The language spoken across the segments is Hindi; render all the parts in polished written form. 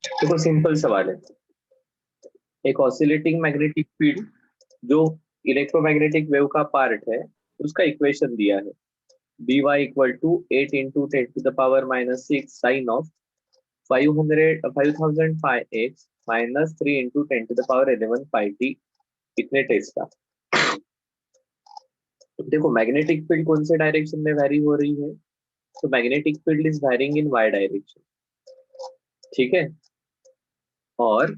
देखो सिंपल सवाल है, एक ऑसिलेटिंग मैग्नेटिक फील्ड जो इलेक्ट्रोमैग्नेटिक वेव का पार्ट है उसका इक्वेशन दिया है, B Y equal to 8 × 10⁻⁻6 sine of 5005x minus 3 × 10⁻11 इतने टेस्ट का। देखो मैग्नेटिक फील्ड कौन से डायरेक्शन में वैरी हो रही है, तो magnetic field is varying in Y direction, ठीक है। और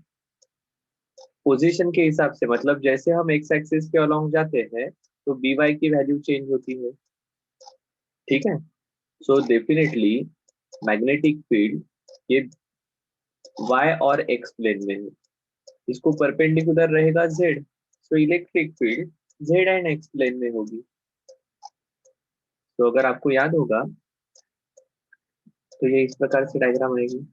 पोजीशन के हिसाब से, मतलब जैसे हम एक्स एक्सिस के अलोंग जाते हैं तो बी वाई की वैल्यू चेंज होती है, ठीक है। सो डेफिनेटली मैग्नेटिक फील्ड ये वाई और एक्स प्लेन में है, इसको परपेंडिकुलर रहेगा Z, so electric field Z and X plane में होगी। तो अगर आपको याद होगा तो ये इस प्रकार से डायग्राम आएगी।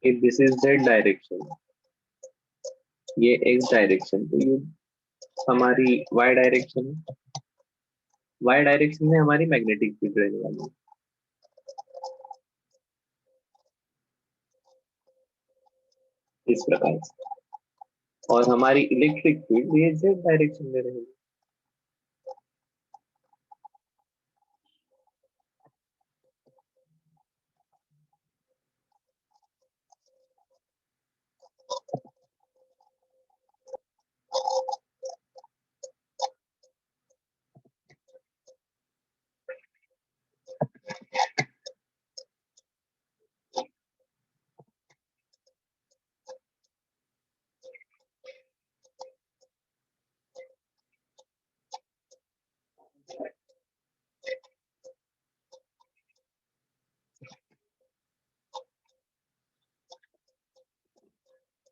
If this is z direction, ये x डायरेक्शन, तो ये हमारी y डायरेक्शन है, y डायरेक्शन में हमारी मैग्नेटिक फील्ड रहने वाली है इस प्रकार से, और हमारी इलेक्ट्रिक फील्ड ये z डायरेक्शन में रहेगी।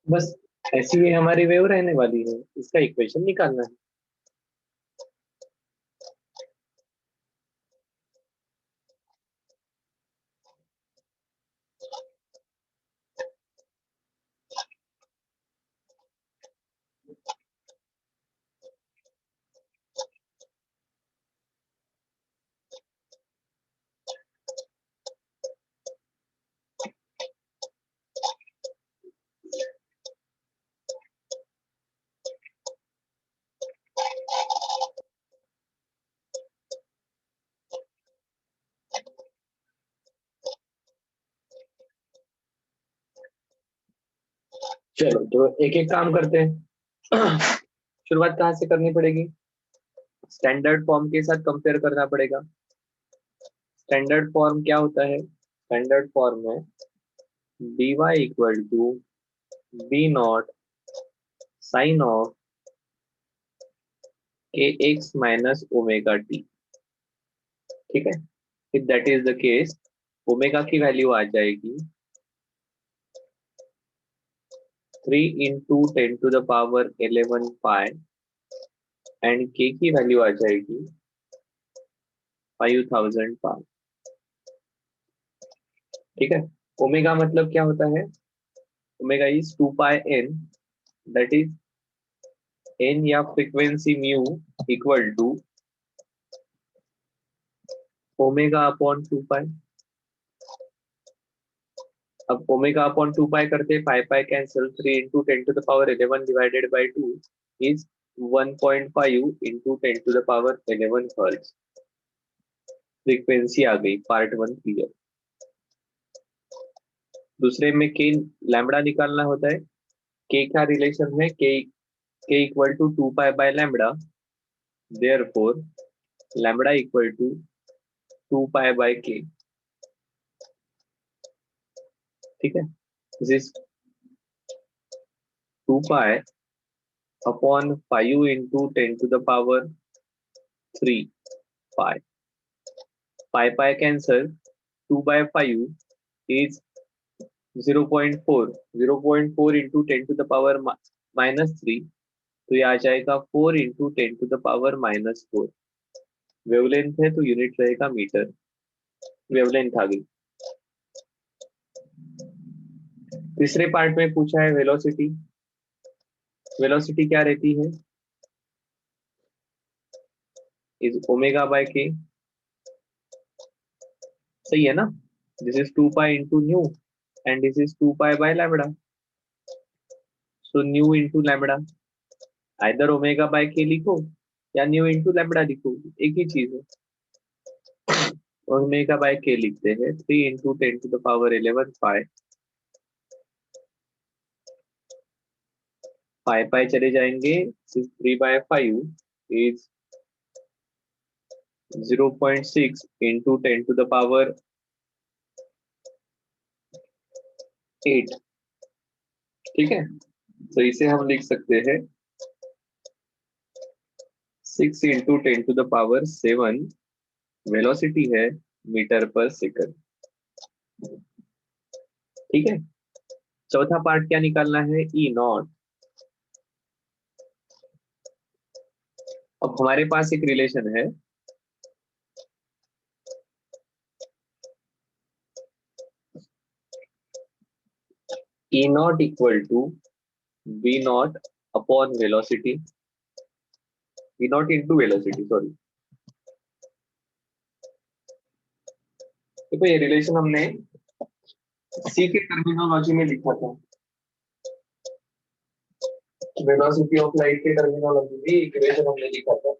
बस ऐसी ही हमारी वेव रहने वाली है, इसका इक्वेशन निकालना है। चलो तो एक एक काम करते हैं। शुरुआत कहाँ से करनी पड़ेगी, स्टैंडर्ड फॉर्म के साथ कंपेयर करना पड़ेगा। स्टैंडर्ड फॉर्म क्या होता है, स्टैंडर्ड फॉर्म है D Y equal to B not sine of K X minus omega T, ठीक है। If that is the case, omega की वैल्यू आ जाएगी 3 × 10⁻11 पाई एंड के की वैल्यू आ जाएगी 5000 पाई, ठीक है। ओमेगा मतलब क्या होता है, omega is 2 pi N, that is N या frequency mu equal to omega upon 2 pi. अब ओमेगा अपॉन 2 पाई करते 5 pi cancel, 3 × 10⁻11 divided by 2 is 1.5 × 10⁻11 hertz. Frequency आ गई, पार्ट 1 क्लियर। दूसरे में के लैम्बडा निकालना होता है, के का रिलेशन है, के equal to 2 pi by lambda, therefore lambda equal to 2 pi by K, ठीक है। This is 2 pi upon 5 × 10⁻³ pi, pi cancel, 2/5 is 0.4, 0.4 into 10⁻⁻³ तो ये आ जाएगा 4 into 10⁻⁻⁴। वेवलेंथ है तो यूनिट रहेगा मीटर, वेवलेंथ आ गई। तीसरे पार्ट में पूछा है वेलोसिटी, वेलोसिटी क्या रहती है, इज ओमेगा बाय के, सही है ना? This is 2 pi into new and this is 2 pi by lambda, so new into lambda, either omega by के लिखो या न्यू इंटू लैम्बडा लिखो, एक ही चीज है। ओमेगा बाय के लिखते हैं 3 इंटू 10⁻11 पाई, पाई पाई चले जाएंगे, 3/5 इज 0.6 इंटू 10⁻8, ठीक है? तो इसे हम लिख सकते हैं 6 इंटू 10⁻7 वेलोसिटी है मीटर पर सेकंड, ठीक है? चौथा पार्ट क्या निकालना है? E naught. अब हमारे पास एक रिलेशन है, E not equal to V naught upon velocity, V naught into velocity, sorry. देखो ये रिलेशन हमने सी के टर्मिनोलॉजी में लिखा था, वेलोसिटी ऑफ लाइट के टर्मिनोलॉजी में इक्वेशन हमने लिखा था।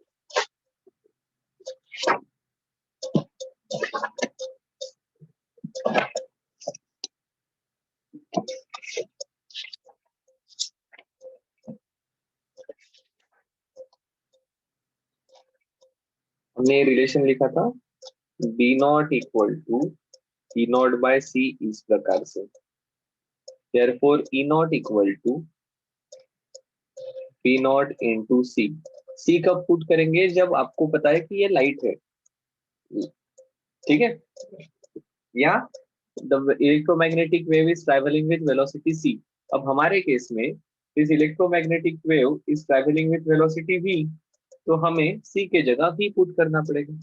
हमने रिलेशन लिखा था B not equal to E not by C इस प्रकार से, therefore E not equal to P naught into C. C कब पुट करेंगे? जब आपको पता है कि ये लाइट है, ठीक है? या the electromagnetic wave is travelling with velocity C. अब हमारे केस में this electromagnetic wave is travelling with velocity V, तो हमें सी के जगह ही पुट करना पड़ेगा।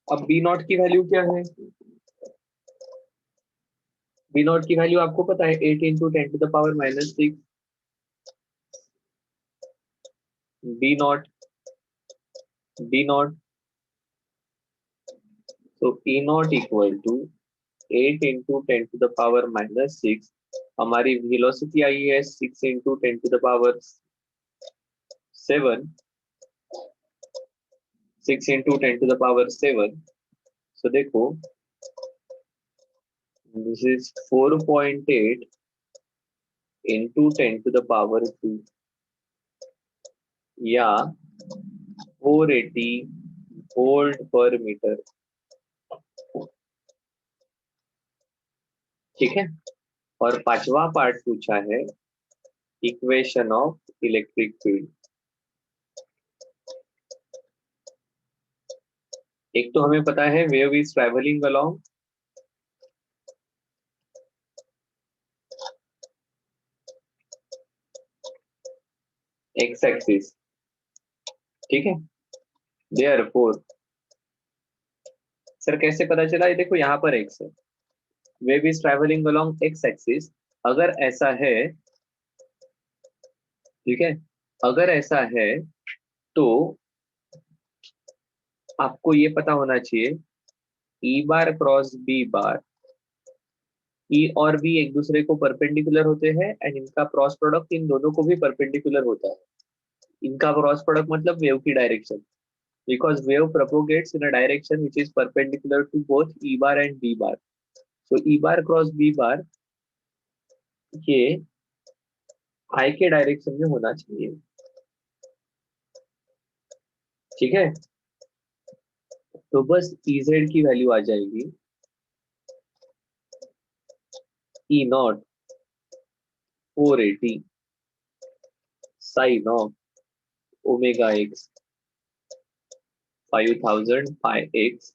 अब बी नॉट की वैल्यू क्या है? बी नॉट की वैल्यू आपको पता है 8 into 10⁻⁻6 B not, B not, तो E not equal to 8 into 10⁻⁻6, हमारी वेलोसिटी आई है 6 इंटू 10⁻7, 6 इंटू 10⁻7। सो देखो दिस इज 4.8 इंटू 10⁻2 या 480 वोल्ट पर मीटर, ठीक है? और पांचवा पार्ट पूछा है इक्वेशन ऑफ इलेक्ट्रिक फील्ड। एक तो हमें पता है wave is travelling along x axis, ठीक है? देयरफॉर, सर कैसे पता चला? ये देखो यहाँ पर एक्स है, wave is travelling along x axis. अगर ऐसा है, ठीक है, अगर ऐसा है तो आपको ये पता होना चाहिए ई बार क्रॉस बी बार, ई और बी एक दूसरे को परपेंडिकुलर होते हैं एंड इनका क्रॉस प्रोडक्ट इन दोनों को भी परपेंडिकुलर होता है। इनका क्रॉस प्रोडक्ट मतलब वेव की direction, because wave propagates in a direction which is perpendicular to both E bar and B bar. So E bar cross B bar ये आई के डायरेक्शन में होना चाहिए, ठीक है? तो बस इजेड की वैल्यू आ जाएगी E naught 480 sine of omega X 5000 pi X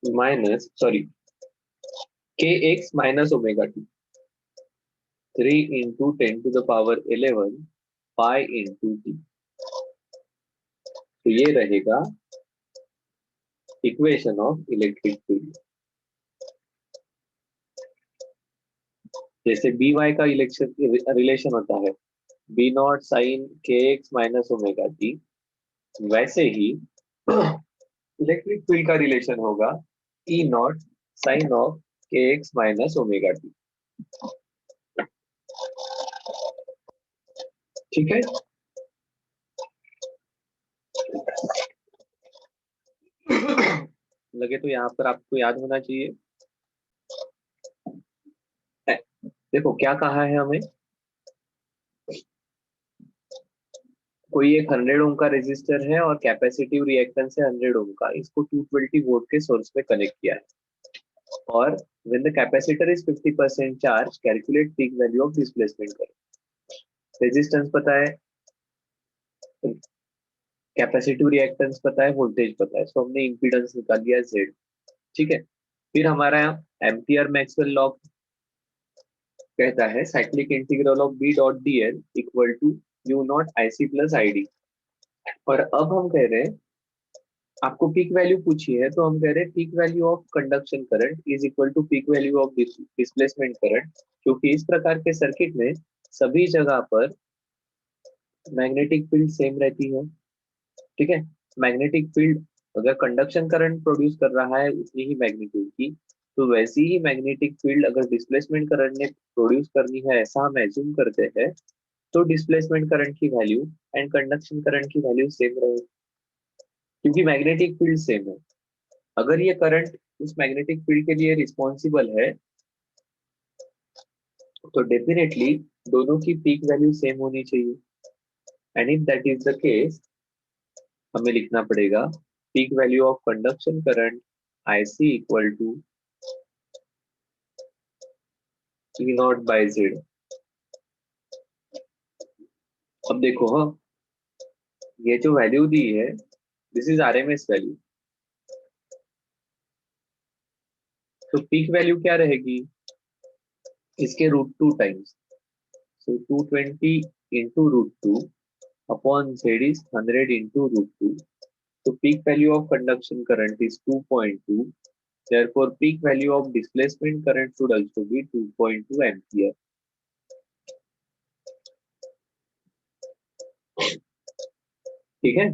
minus, sorry, K X minus omega T 3 into 10⁻11 pi into T. तो ये रहेगा इक्वेशन ऑफ इलेक्ट्रिक फील्ड। जैसे बी वाई का इलेक्शन रिलेशन होता है B not sine K X minus omega T, वैसे ही इलेक्ट्रिक फील्ड का रिलेशन होगा E naught sine of K X minus omega T. ठीक है, लगे तो यहाँ पर आपको याद होना चाहिए। देखो क्या कहा है हमें, कोई एक 100 ओम का रेजिस्टर है और कैपेसिटिव रिएक्टेंस है 100 ओम का, इसको 220 वोल्ट के सोर्स में कनेक्ट किया है, और when the capacitor is 50% charge calculate peak value of displacement करें। रेजिस्टेंस पता है, कैपेसिटिव रिएक्टेंस पता है, वोल्टेज पता है, तो हमने इंपीडेंस निकाल दिया Z। ठीक है, फिर हमारा एम्पियर मैक्सवेल लॉ कहता है cyclic integral of B dot D L equal to U not I C plus I D. और अब हम कह रहे हैं, आपको पीक वैल्यू पूछी है, तो हम कह रहे हैं peak value of conduction current is equal to peak value of displacement current, क्योंकि इस प्रकार के सर्किट में सभी जगह पर मैग्नेटिक फील्ड सेम रहती है। ठीक है, मैग्नेटिक फील्ड अगर कंडक्शन करंट प्रोड्यूस कर रहा है उतनी ही मैग्नीट्यूड की, तो वैसी ही मैग्नेटिक फील्ड अगर डिस्प्लेसमेंट करंट ने प्रोड्यूस करनी है, ऐसा हम एज्यूम करते हैं, तो डिस्प्लेसमेंट करंट की वैल्यू एंड कंडक्शन करंट की वैल्यू सेम रहे, क्योंकि मैग्नेटिक फील्ड सेम है। अगर ये करंट उस मैग्नेटिक फील्ड के लिए रिस्पॉन्सिबल है, तो डेफिनेटली दोनों की पीक वैल्यू सेम होनी चाहिए। And if that is the case, हमें लिखना पड़ेगा peak value of conduction current IC equal to E not by Z। अब देखो, हाँ, ये जो वैल्यू दी है दिस इज RMS वैल्यू, तो पीक वैल्यू क्या रहेगी, इसके √2 times, so 220 into √2 upon Z is 100 into √2। So peak value of conduction current is 2.2. Therefore, peak value of displacement current should also be 2.2 ampere. ठीक है,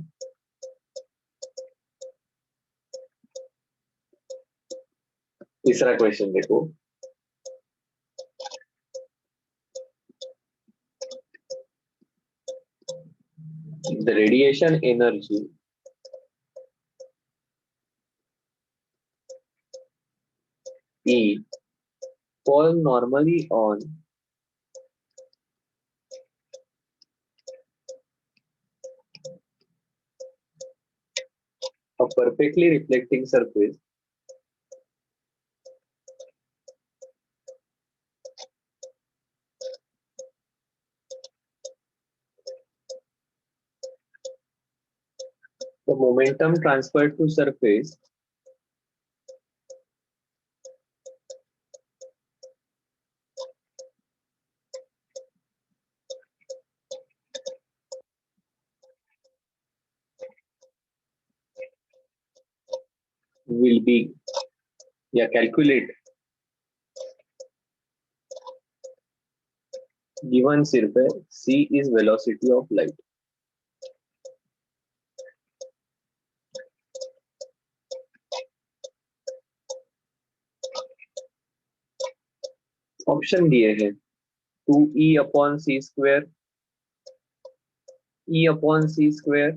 तीसरा क्वेश्चन देखो। The radiation energy E fall normally on a perfectly reflecting surface the momentum transferred to surface will be, या calculate, given सिर्फ है C is velocity of light। Option दिए हैं 2E upon C square, E upon C square,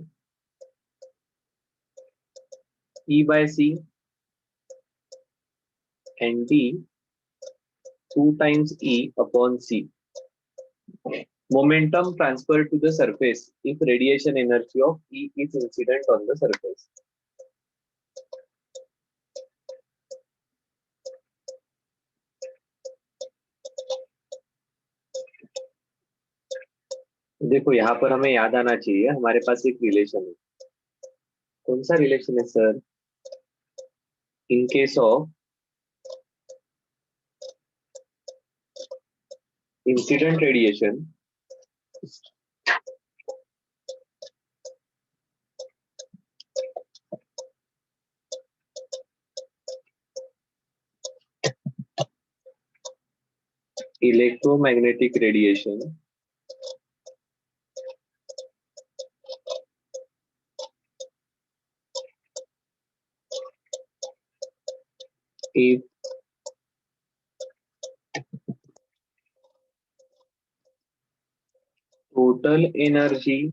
E by C, and D 2 times E upon C. Momentum transferred to the surface if radiation energy of E is incident on the surface. देखो यहाँ पर हमें याद आना चाहिए, हमारे पास एक रिलेशन है। कौन सा रिलेशन है sir? In case of incident radiation, electromagnetic radiation if total energy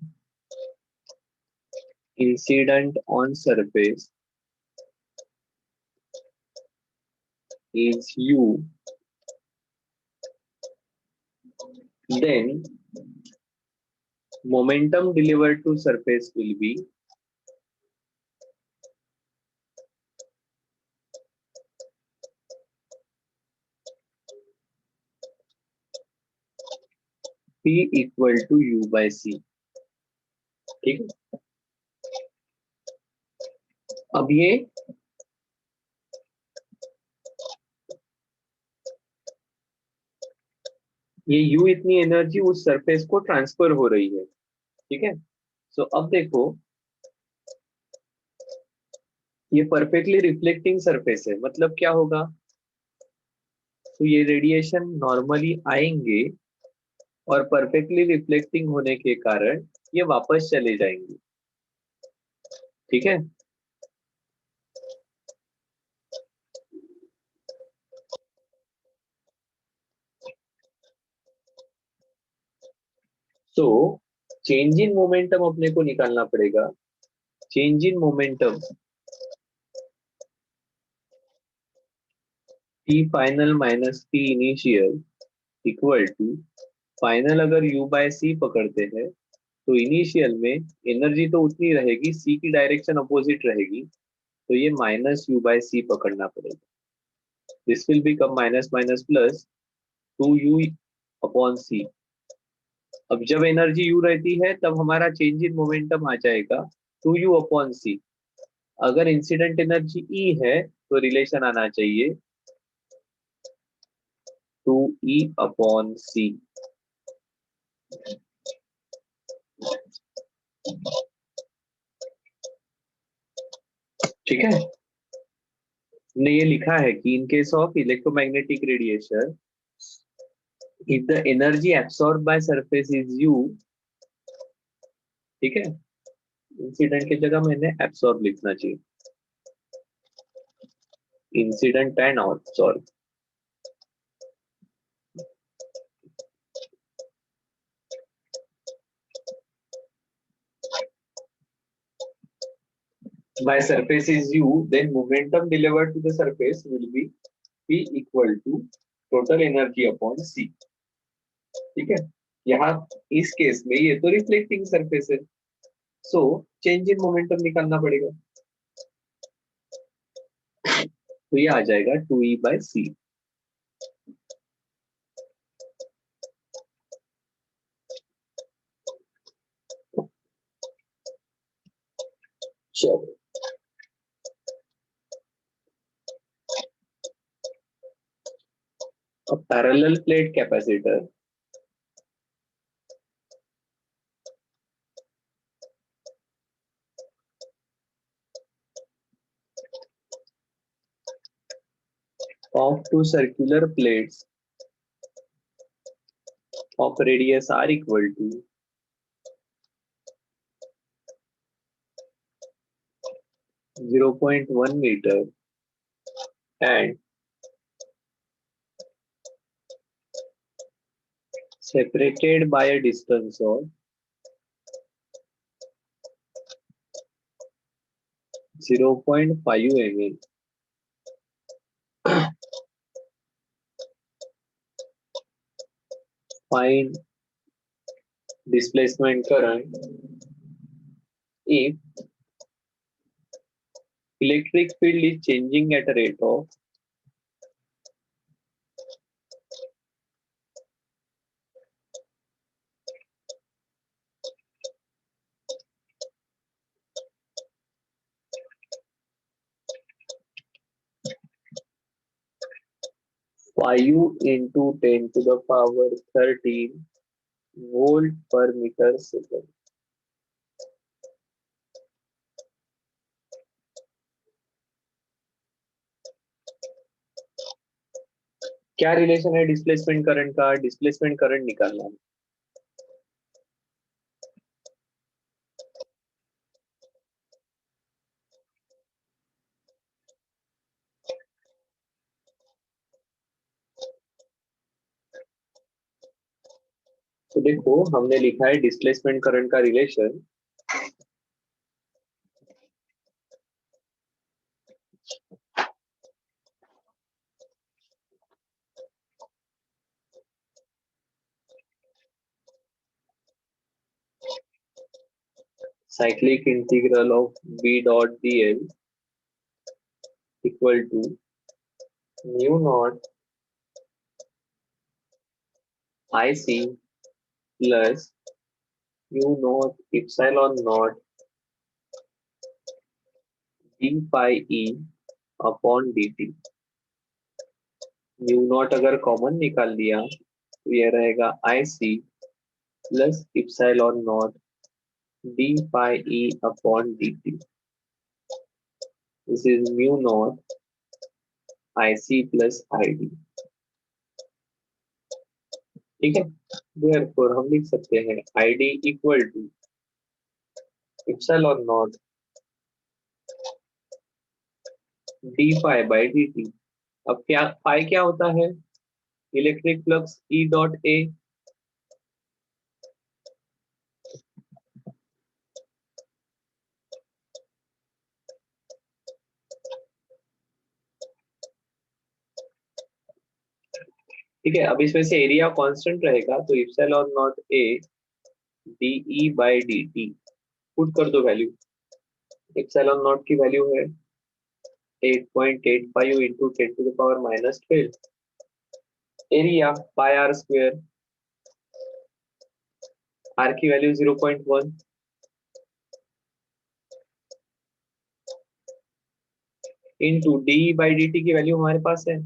incident on surface is U, then momentum delivered to surface will be P equal to U by C। ठीक है, अब ये U इतनी एनर्जी उस सरफेस को ट्रांसफर हो रही है। ठीक है, सो अब देखो ये परफेक्टली रिफ्लेक्टिंग सरफेस है, मतलब क्या होगा, तो ये रेडिएशन नॉर्मली आएंगे और परफेक्टली रिफ्लेक्टिंग होने के कारण ये वापस चले जाएंगे। ठीक है, सो चेंज इन मोमेंटम अपने को निकालना पड़ेगा। Change in momentum T final minus T initial equal to final, अगर U बाय C पकड़ते हैं तो इनिशियल में एनर्जी तो उतनी रहेगी, C की डायरेक्शन अपोजिट रहेगी, तो ये माइनस U बाय C पकड़ना पड़ेगा। This will become minus minus plus 2U upon C। अब जब एनर्जी U रहती है तब हमारा चेंज इन मोमेंटम आ जाएगा 2U अपॉन C। अगर इंसिडेंट एनर्जी E है तो रिलेशन आना चाहिए 2E अपॉन C। ठीक है, ने ये लिखा है कि in case of electromagnetic radiation if the energy absorb by surface is U, ठीक है, इंसिडेंट की जगह मैंने एब्सॉर्ब लिखना चाहिए, incident and absorb. by surface is U, then momentum delivered to the surface will be P equal to total energy upon C। ठीक है, यहाँ इस केस में ये तो रिफ्लेक्टिंग सरफेस है, सो चेंज इन मोमेंटम निकालना पड़ेगा, तो ये आ जाएगा 2E बाय C। चलो, अब parallel plate capacitor of two circular plates of radius r equal to 0.1 meter and separated by a distance of 0.5 mm, find displacement current if electric field is changing at a rate of 5 into 10 to the power 13 volt per meter second। क्या रिलेशन है डिस्प्लेसमेंट करंट का, डिस्प्लेसमेंट करंट निकालना है। तो देखो हमने लिखा है डिस्प्लेसमेंट करंट का relation cyclic integral of v dot dl equal to mu not IC plus mu not epsilon not d pi e upon dt। Mu not अगर कॉमन निकाल लिया तो ये रहेगा IC plus epsilon not d pi e upon dt। This is mu not IC plus ID। ठीक है, देयरफॉर हम लिख सकते हैं ID equal to epsilon not d phi by dt। अब क्या फाई क्या होता है? Electric flux E dot A। ठीक है, अब इसमें से एरिया कांस्टेंट रहेगा तो epsilon nought A dE by dt put कर दो वैल्यू। इप्सिलॉन नॉट की वैल्यू है 8.85 into 10 to the power minus 12। Area pi are square, r की value 0.1 into d by d t की वैल्यू हमारे पास है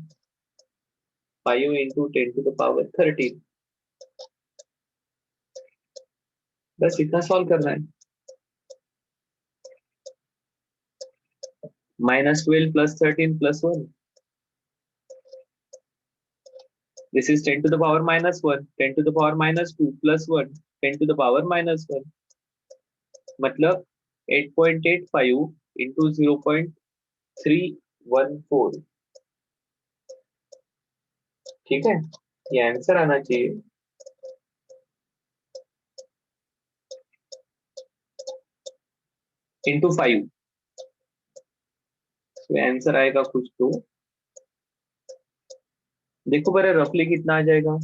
5 इंटू 10 टू द पावर 13। बस इतना सॉल्व करना है। -12 plus 13 plus 1, this is 10 to the power -1, 10 to the power -2 plus 1, 10 to the power -1, मतलब 8.85 इंटू 0.314। ठीक है, ये आंसर आना चाहिए। इंटू 5 आंसर आएगा कुछ तो देखो पहले रफली कितना आ जाएगा।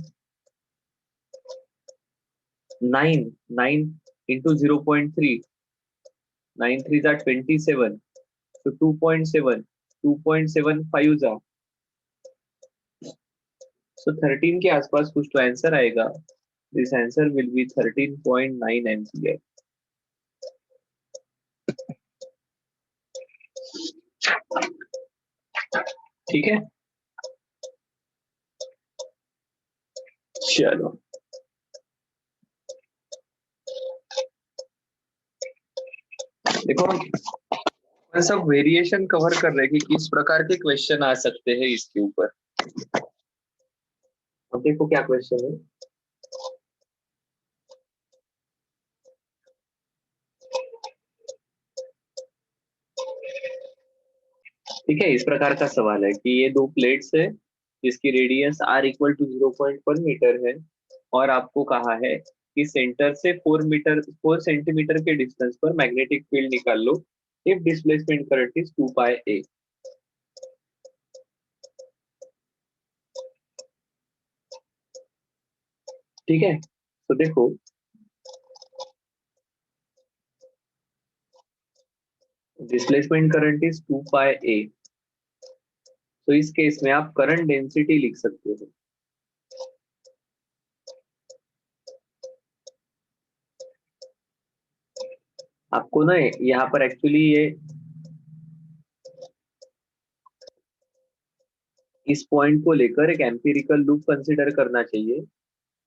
9 इंटू 0.3, 9 3 जा 27, तो 2.7, 2.75 जा, सो 13 के आसपास कुछ तो आंसर आएगा। This answer will be 13.9 ampere. ठीक है, चलो देखो हम सब वेरिएशन कवर कर रहे हैं कि किस प्रकार के क्वेश्चन आ सकते हैं इसके ऊपर। अब देखो क्या क्वेश्चन है। ठीक है, इस प्रकार का सवाल है कि ये दो प्लेट्स है जिसकी radius r equal to 0.1 metre है और आपको कहा है कि सेंटर से 4 सेंटीमीटर के डिस्टेंस पर मैग्नेटिक फील्ड निकाल लो if displacement current is 2 pi a। ठीक है, तो देखो displacement current is 2 pi a, तो इस केस में आप करंट डेंसिटी लिख सकते हो। आपको ना यहाँ पर एक्चुअली ये इस पॉइंट को लेकर एक एम्पिरिकल लूप कंसिडर करना चाहिए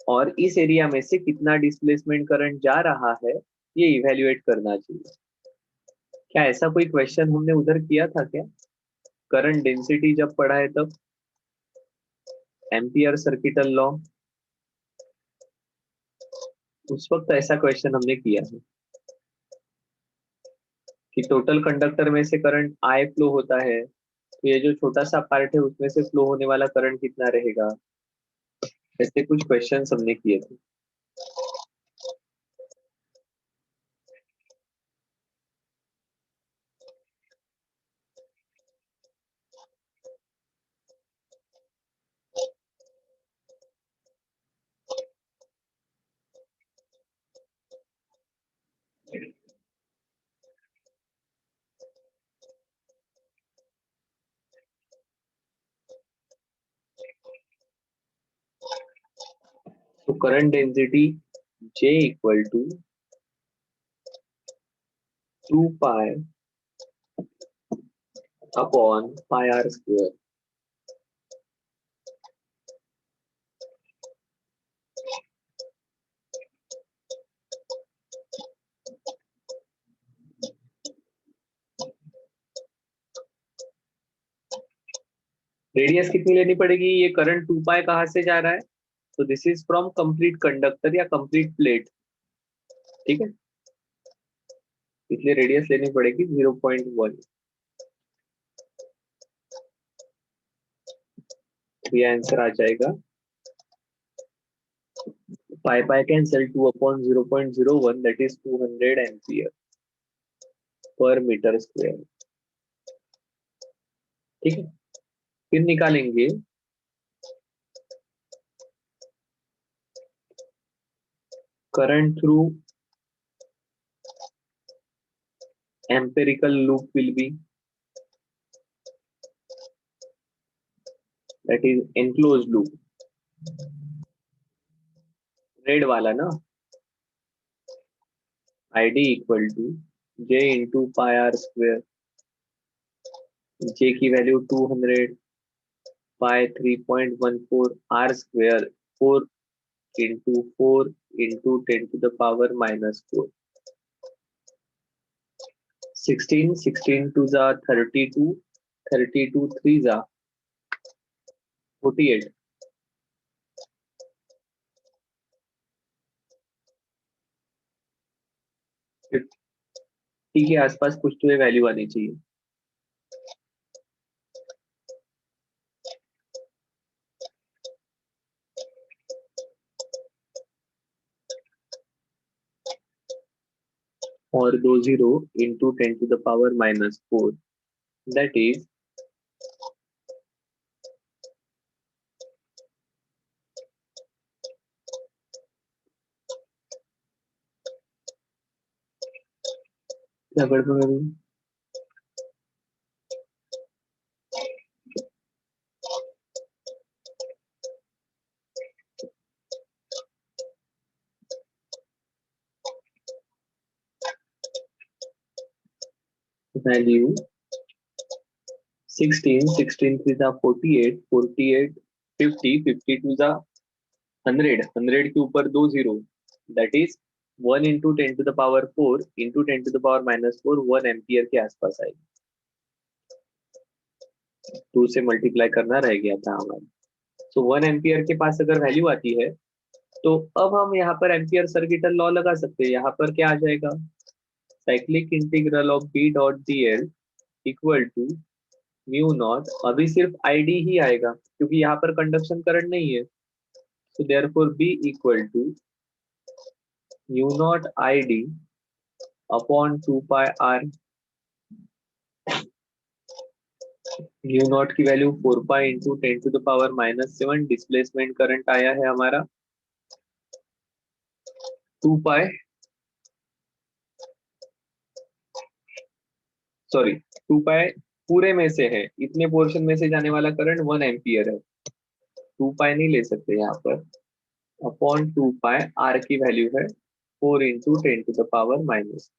और इस एरिया में से कितना डिस्प्लेसमेंट करंट जा रहा है ये इवेल्युएट करना चाहिए। क्या ऐसा कोई क्वेश्चन हमने उधर किया था क्या? करंट डेंसिटी जब पढ़ा है तब एम्पियर सर्किटल लॉ, उस वक्त ऐसा क्वेश्चन हमने किया है कि टोटल कंडक्टर में से करंट I फ्लो होता है, तो ये जो छोटा सा पार्ट है उसमें से फ्लो होने वाला करंट कितना रहेगा। ऐसे कुछ क्वेश्चन हमने किए थे। Current density J equal to 2 pi upon pi are square. Radius कितनी लेनी पड़ेगी? ये करंट 2 पाई कहाँ से जा रहा है? तो this is from complete conductor या कंप्लीट प्लेट, ठीक है, इसलिए रेडियस लेनी पड़ेगी 0.1। ये आंसर आ जाएगा pi pi cancel 2 upon 0.01 that is 200 ampere per metre square, ठीक है। फिर निकालेंगे current through empirical loop will be, that is enclosed loop, red वाला ना, id equal to j into pi r square, j की value 200 pi 3.14 r square 4 into 4 into 10 to the power minus 4, 16 16 two जा 32, 32 3 जा 48, 50 के आसपास कुछ तो ये वैल्यू आनी चाहिए। और 2 0 into 10 to the power minus 4, that is क्या करता हूँ वैल्यू 16 16 3 जा 48 48 50 52 जा 100 100 के ऊपर 2 0, that is 1 into 10 to the power 4 into 10 to the power minus 4, 1 ampere के आसपास आएगी। 2 से मल्टीप्लाई करना रह गया था हमारा। सो 1 एम्पियर के पास अगर वैल्यू आती है तो अब हम यहाँ पर एम्पियर सर्किटल लॉ लगा सकते हैं। यहाँ पर क्या आ जाएगा? Cyclic integral of B dot D L equal to mu not, अभी सिर्फ आईडी ही आएगा क्योंकि यहाँ पर कंडक्शन करंट नहीं है। So therefore B equal to mu nought ID upon 2 pi r. Mu nought की value 4 pi into 10 to the power minus 7, displacement current आया है हमारा 2 पाई, सॉरी 2 पाई पूरे में से है, इतने पोर्शन में से जाने वाला करंट 1 एम्पियर है, 2 पाई नहीं ले सकते यहाँ पर, अपॉन 2 पाई आर की वैल्यू है 4 into 10 to the power minus,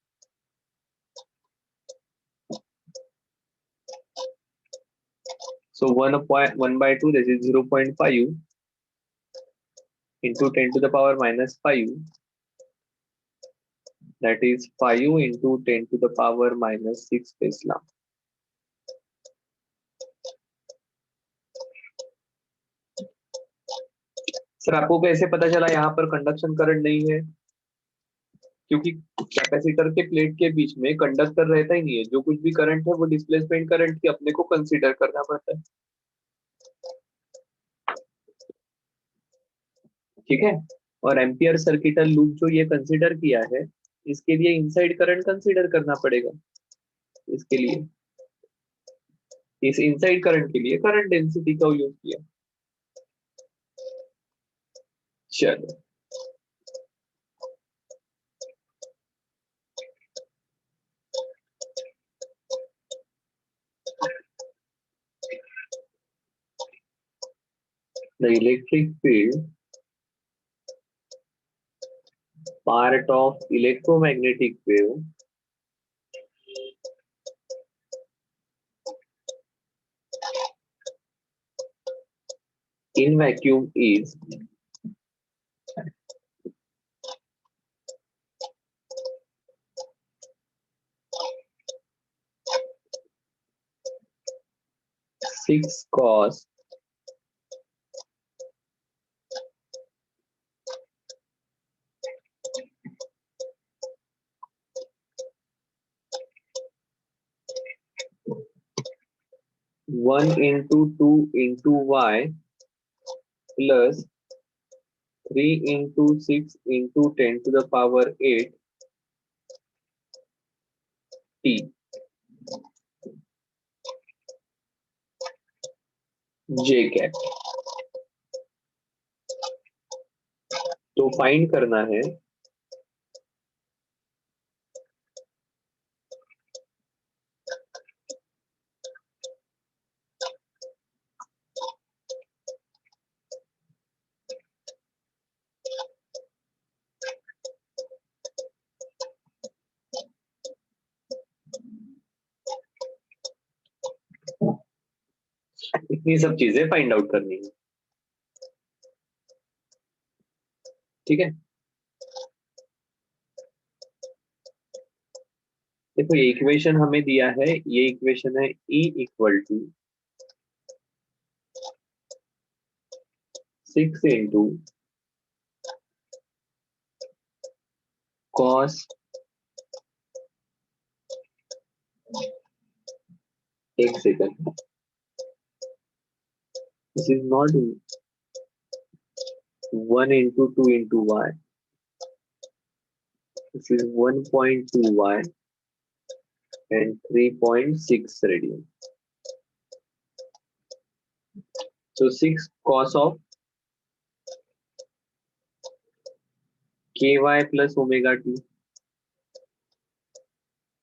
so 1/2 this is 0.5 into 10 to the power minus 5, that is 5 into 10 to the power minus 6 Tesla. Sir आपको कैसे पता चला यहाँ पर कंडक्शन करंट नहीं है? क्योंकि कैपेसिटर के प्लेट के बीच में कंडक्टर रहता ही नहीं है, जो कुछ भी करंट है वो डिस्प्लेसमेंट करंट की अपने को कंसीडर करना पड़ता है, ठीक है। और एम्पियर सर्किटल लूप जो ये कंसीडर किया है, इसके लिए इनसाइड करंट कंसीडर करना पड़ेगा। इसके लिए, इस इनसाइड करंट के लिए करंट डेंसिटी का यूज किया। चलो the electric field part of electromagnetic wave in vacuum is six cos 1 into 2 into y plus 3 into 6 into 10 to the power 8 t j cap. तो फाइंड करना है इतनी सब चीजें फाइंड आउट करनी है। ठीक है, देखो ये इक्वेशन हमें दिया है, ये इक्वेशन है E equal to 6 into cos, एक second, this is not 1 into 2 into y, this is 1.2 y and 3.6 radian. So 6 cos of ky plus omega t,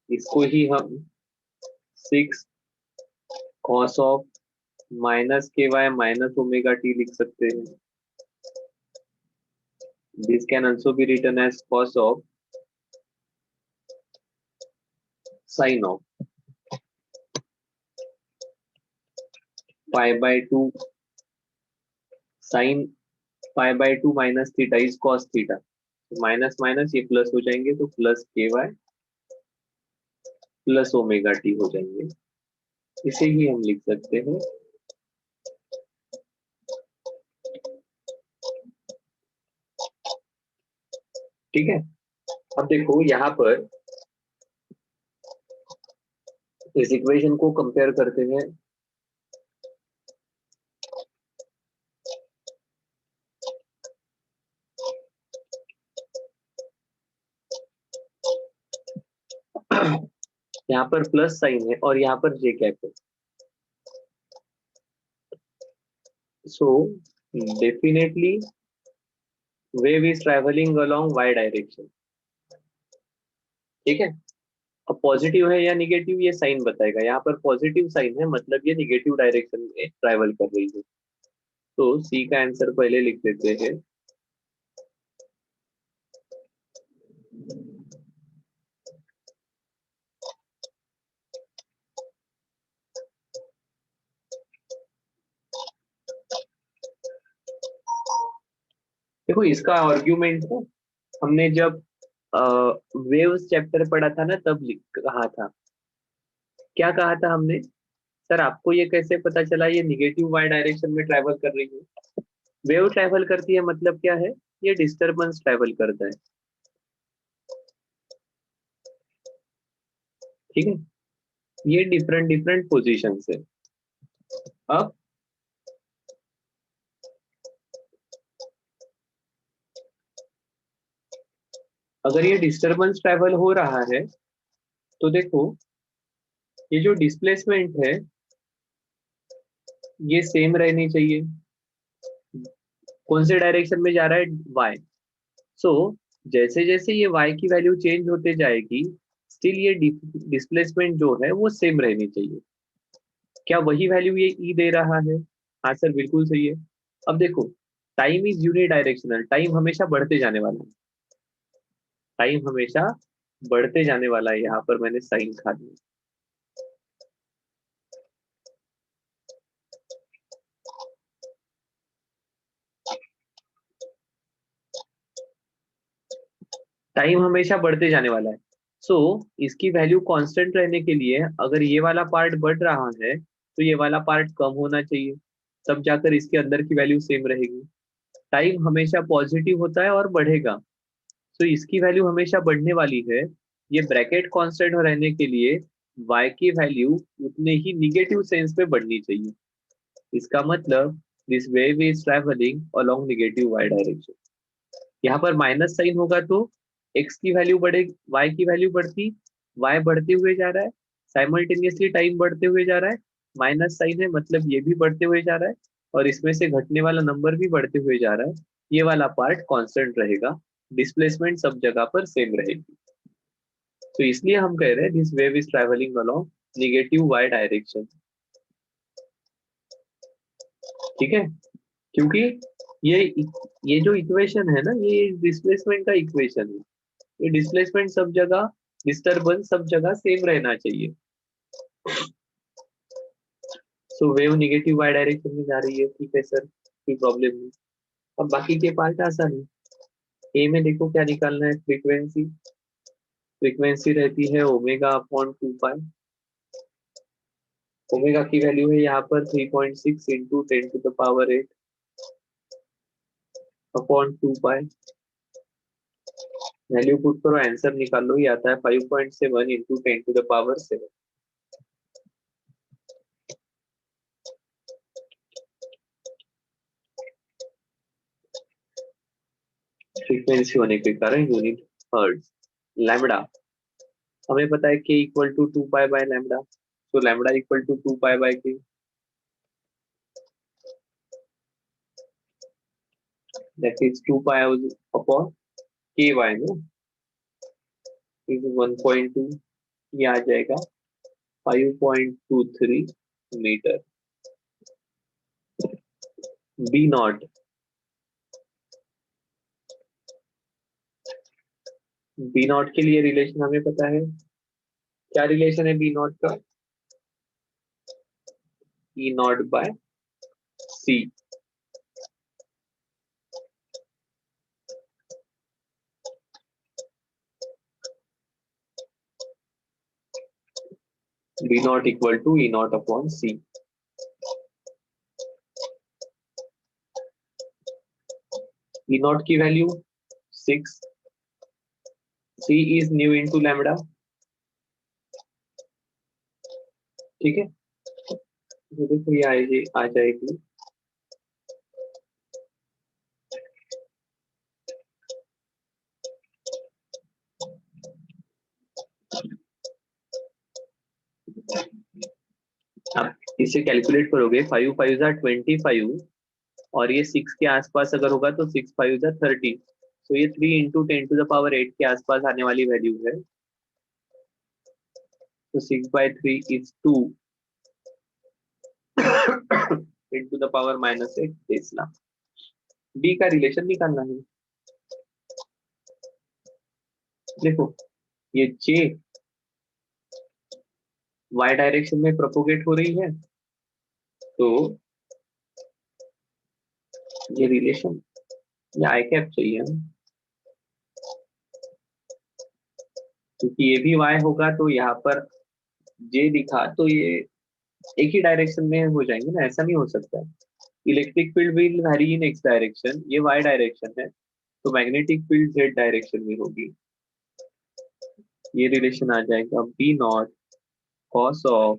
इसको ही हम 6 cos of minus ky minus omega t लिख सकते हैं। This can also be written as cos of sin of pi by 2 sin pi by 2 minus theta is cos theta, minus minus ये प्लस हो जाएंगे तो plus ky plus omega T हो जाएंगे। इसे ही हम लिख सकते हैं ठीक है। अब देखो यहाँ पर इस इक्वेशन को कंपेयर करते हैं। यहाँ पर प्लस साइन है और यहाँ पर जे कैप है, so definitely wave is travelling along Y direction. ठीक है, अब पॉजिटिव है या निगेटिव ये साइन बताएगा। यहाँ पर पॉजिटिव साइन है मतलब ये निगेटिव डायरेक्शन में ट्रैवल कर रही है। तो सी का आंसर पहले लिख लेते हैं। देखो इसका आर्ग्यूमेंट है, हमने जब वेव्स चैप्टर पढ़ा था ना तब कहा था, क्या कहा था हमने, सर आपको ये कैसे पता चला ये निगेटिव वाई डायरेक्शन में ट्रैवल कर रही है। वेव ट्रैवल करती है मतलब क्या है, ये डिस्टरबेंस ट्रैवल करता है। ठीक है, ये डिफरेंट डिफरेंट पोजीशन है। अब अगर ये डिस्टरबेंस ट्रैवल हो रहा है तो देखो ये जो डिस्प्लेसमेंट है ये सेम रहनी चाहिए। कौन से डायरेक्शन में जा रहा है, वाई। सो जैसे जैसे ये y की वैल्यू चेंज होते जाएगी स्टिल ये डिस्प्लेसमेंट जो है वो सेम रहनी चाहिए। क्या वही वैल्यू ये e दे रहा है, हाँ सर बिल्कुल सही है। अब देखो time is unidirectional, time हमेशा बढ़ते जाने वाला है। टाइम हमेशा बढ़ते जाने वाला है, यहाँ पर मैंने साइन खा दिया। टाइम हमेशा बढ़ते जाने वाला है। सो इसकी वैल्यू कांस्टेंट रहने के लिए अगर ये वाला पार्ट बढ़ रहा है तो ये वाला पार्ट कम होना चाहिए, तब जाकर इसके अंदर की वैल्यू सेम रहेगी। टाइम हमेशा पॉजिटिव होता है और बढ़ेगा, तो इसकी वैल्यू हमेशा बढ़ने वाली है। ये ब्रैकेट कांस्टेंट रहने के लिए y की वैल्यू उतने ही निगेटिव सेंस में बढ़नी चाहिए। इसका मतलब this wave is travelling along negative y direction. यहाँ पर माइनस साइन होगा तो x की वैल्यू बढ़े, y की वैल्यू बढ़ती, y बढ़ते हुए जा रहा है, साइमल्टेनियसली टाइम बढ़ते हुए जा रहा है। माइनस साइन है मतलब ये भी बढ़ते हुए जा रहा है, और इसमें से घटने वाला नंबर भी बढ़ते हुए जा रहा है। ये वाला पार्ट कांस्टेंट रहेगा, डिस्प्लेसमेंट सब जगह पर सेम रहेगी। तो इसलिए हम कह रहे हैं this wave is travelling along negative y direction. ठीक है, क्योंकि ये ये जो इक्वेशन है ना, ये डिस्प्लेसमेंट का इक्वेशन है। ये डिस्प्लेसमेंट सब जगह, डिस्टरबेंस सब जगह सेम रहना चाहिए। सो वेव निगेटिव y डायरेक्शन में जा रही है, ठीक है सर, कोई प्रॉब्लम नहीं। अब बाकी के पार्ट आसान है। ए में देखो क्या निकालना है, फ्रीक्वेंसी। फ्रीक्वेंसी रहती है ओमेगा अपॉन 2 पाई। ओमेगा की वैल्यू है यहाँ पर 3.6 इंटू 10⁸ अपॉन 2 पाई। वैल्यू पुट करो, आंसर निकाल लो, ये आता है 5.7 इंटू 10⁻7। फ्रीक्वेंसी होने के कारण यूनिट हर्ट्ज। लैम्बडा हमें पता है के equal to 2 pi by lambda, तो lambda equal to 2 pi by k, that is 2 pi upon k y no is 1.2, ये आ जाएगा 5.23 metre. B not, B nought के लिए रिलेशन हमें पता है, क्या रिलेशन है बी नॉट का, E not by C. B not equal to E nought upon C. E nought की value 6, C is nu into lambda. ठीक है, तो देखो ये आएगी, आ जाएगी आप इसे कैलकुलेट करोगे, 5 5 जा 25, और ये 6 के आसपास अगर होगा तो 6 5 जा 30। तो ये 3 इंटू 10⁸ 8 के आसपास आने वाली वैल्यू है। तो 6/3 इज 2 10⁻⁻8 टेस्ला। डी का रिलेशन निकालना है। देखो ये जे वाई डायरेक्शन में प्रोपोगेट हो रही है, तो ये रिलेशन, ये आई कैप चाहिए ना, क्योंकि ये भी वाई होगा तो यहाँ पर जे दिखा तो ये एक ही डायरेक्शन में हो जाएंगे ना, ऐसा नहीं हो सकता। Electric field will vary in X direction, ये वाई डायरेक्शन है, तो मैग्नेटिक फील्ड जेड डायरेक्शन में होगी। ये रिलेशन आ जाएगा B not cos of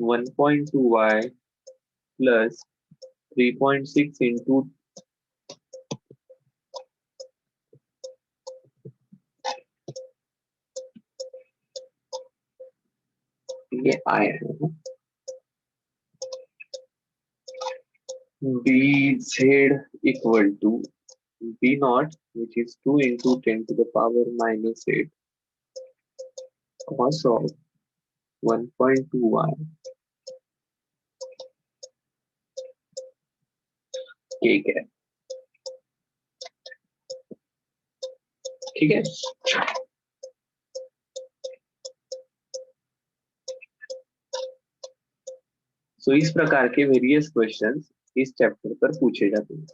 1.2y plus 3.6 into, ये आया है B Z equal to B not which is 2 into 10⁻⁻8 cos of 1.2y, ठीक है। ठीक है। सो इस प्रकार के वेरियस क्वेश्चंस इस चैप्टर पर पूछे जाते हैं।